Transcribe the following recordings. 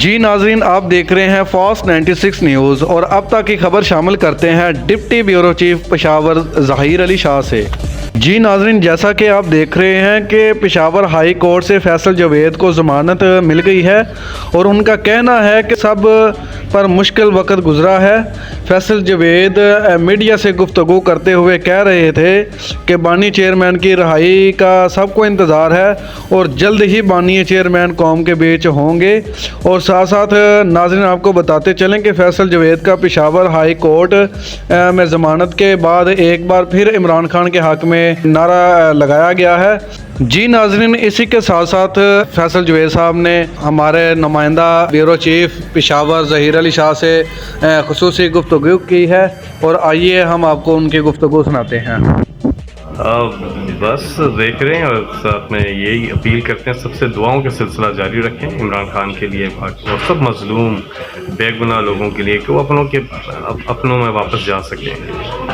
جی ناظرین، آپ دیکھ رہے ہیں فاسٹ 96 نیوز اور اب تک کی خبر شامل کرتے ہیں deputy bureau chief Peshawar Zaheer Ali Shah سے۔ جی ناظرین، جیسا کہ آپ دیکھ رہے ہیں کہ پشاور ہائی کورٹ سے فیصل جاوید کو ضمانت مل گئی ہے اور ان کا کہنا ہے کہ سب پر مشکل وقت گزرا ہے۔ فیصل جاوید میڈیا سے گفتگو کرتے ہوئے کہہ رہے تھے کہ بانی چیئرمین کی رہائی کا سب کو انتظار ہے اور جلد ہی بانی چیئرمین قوم کے بیچ ہوں گے۔ اور ساتھ ساتھ ناظرین آپ کو بتاتے چلیں کہ فیصل جاوید کا پشاور ہائی کورٹ میں ضمانت کے بعد ایک بار پھر عمران خان کے حق میں نعرہ لگایا گیا ہے۔ جی ناظرین، اسی کے ساتھ ساتھ فیصل جاوید صاحب نے ہمارے نمائندہ بیورو چیف پشاور ظہیر علی شاہ سے خصوصی گفتگو کی ہے اور آئیے ہم آپ کو ان کی گفتگو سناتے ہیں۔ بس دیکھ رہے ہیں اور ساتھ میں یہی اپیل کرتے ہیں سب سے دعاؤں کا سلسلہ جاری رکھیں عمران خان کے لیے اور سب مظلوم بے گناہ لوگوں کے لیے کہ وہ اپنوں میں واپس جا سکیں،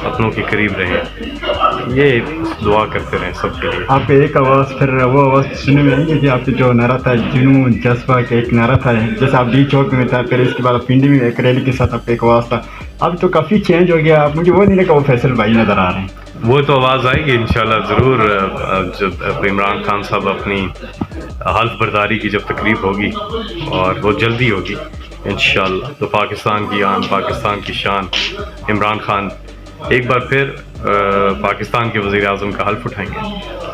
اپنوں کے قریب رہیں، یہ دعا کرتے رہیں سب کے لیے۔ آپ ایک آواز پھر وہ آواز سننے میں آئی کہ آپ کے جو نعرہ تھا جنوں جذبہ کا ایک نعرہ تھا، جیسے آپ ڈی چوک میں تھا، پھر اس کے بعد پنڈی میں ایک ریلی کے ساتھ آپ کا ایک آواز تھا، اب تو کافی چینج ہو گیا، مجھے وہ نہیں لگا وہ فیصل بھائی نظر آ رہے ہیں۔ وہ تو آواز آئے گی انشاءاللہ ضرور، جب عمران خان صاحب اپنی حلف برداری کی جب تقریب ہوگی اور وہ جلدی ہوگی انشاءاللہ، تو پاکستان کی آن، پاکستان کی شان عمران خان ایک بار پھر پاکستان کے وزیر اعظم کا حلف اٹھائیں گے۔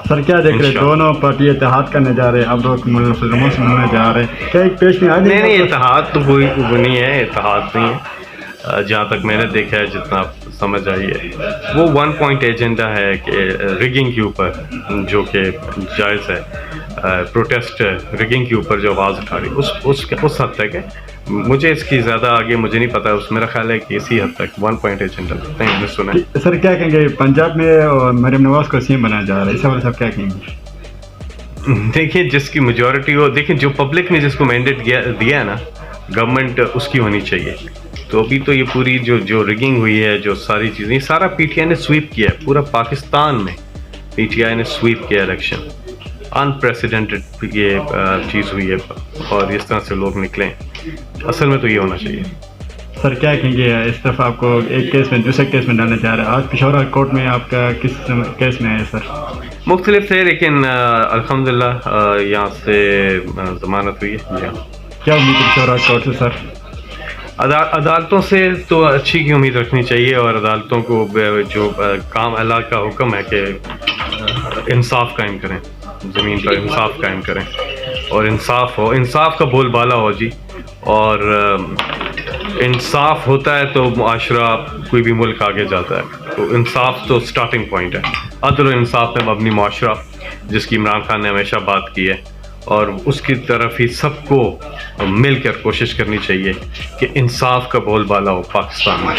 سر کیا دیکھ رہے ہیں دونوں پارٹی اتحاد کرنے جا رہے ہیں، اب لوگ ملزموں سے ملنے جا رہے ہیں، کیا ایک پیش میں آ جائے؟ نہیں، اتحاد تو کوئی نہیں ہے، اتحاد نہیں ہے، جہاں تک میں نے دیکھا ہے، جتنا سمجھ آئی ہے وہ 1 پوائنٹ ایجنڈا ہے کہ ریگنگ کے اوپر جو کہ جائز ہے، پروٹیسٹ ریگنگ کے اوپر جو آواز اٹھا رہی اس حد تک ہے، مجھے اس کی زیادہ آگے مجھے نہیں پتا، اس میرا خیال ہے کہ اسی حد تک 1 پوائنٹ ایجنڈا لگتا ہے، سنا ہے۔ سر کیا کہیں گے پنجاب میں مریم نواز کو سی ایم بنایا جا رہا ہے، اس حوالے سے آپ کیا کہیں گے؟ دیکھیں جس کی میجورٹی ہو، دیکھیں جو پبلک نے جس کو مینڈیٹ دیا ہے نا، گورنمنٹ اس کی ہونی چاہیے۔ تو ابھی تو یہ پوری جو ریگنگ ہوئی ہے، جو ساری چیزیں، سارا پی ٹی آئی نے سویپ کیا ہے، پورا پاکستان میں پی ٹی آئی نے سویپ کیا الیکشن، انپریسیڈنٹڈ یہ چیز ہوئی ہے اور اس طرح سے لوگ نکلیں، اصل میں تو یہ ہونا چاہیے۔ سر کیا کہیں گے اس طرف آپ کو ایک کیس میں دوسرے کیس میں ڈالنا چاہ رہے ہیں، آج پشاور ہائی کورٹ میں آپ کا کس کیس میں ہے سر؟ مختلف تھے لیکن الحمدللہ یہاں سے ضمانت ہوئی ہے۔ کیا امید ہے پشاور ہائی کورٹ سے سر؟ عدالتوں سے تو اچھی کی امید رکھنی چاہیے، اور عدالتوں کو جو کام اللہ کا حکم ہے کہ انصاف قائم کریں، زمین پر انصاف قائم کریں اور انصاف ہو، انصاف کا بول بالا ہو جی، اور انصاف ہوتا ہے تو معاشرہ کوئی بھی ملک آگے جاتا ہے، تو انصاف تو سٹارٹنگ پوائنٹ ہے، عدل و انصاف میں مبنی معاشرہ جس کی عمران خان نے ہمیشہ بات کی ہے، اور اس کی طرف ہی سب کو مل کر کوشش کرنی چاہیے کہ انصاف کا بول بالا ہو پاکستان میں۔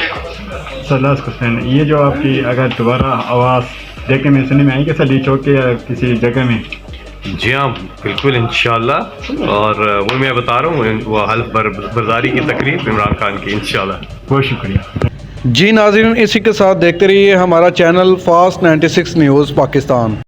سر لاسٹ کوسچن، یہ جو آپ کی اگر دوبارہ آواز دیکھنے میں سننے میں آئی کہ سر ڈی چوک کے یا کسی جگہ میں؟ جی ہاں بالکل انشاءاللہ، اور وہ میں بتا رہا ہوں وہ حلف برداری کی تقریب عمران خان کی انشاءاللہ۔ بہت شکریہ۔ جی ناظرین، اسی کے ساتھ دیکھتے رہیے ہمارا چینل فاسٹ 96 نیوز پاکستان۔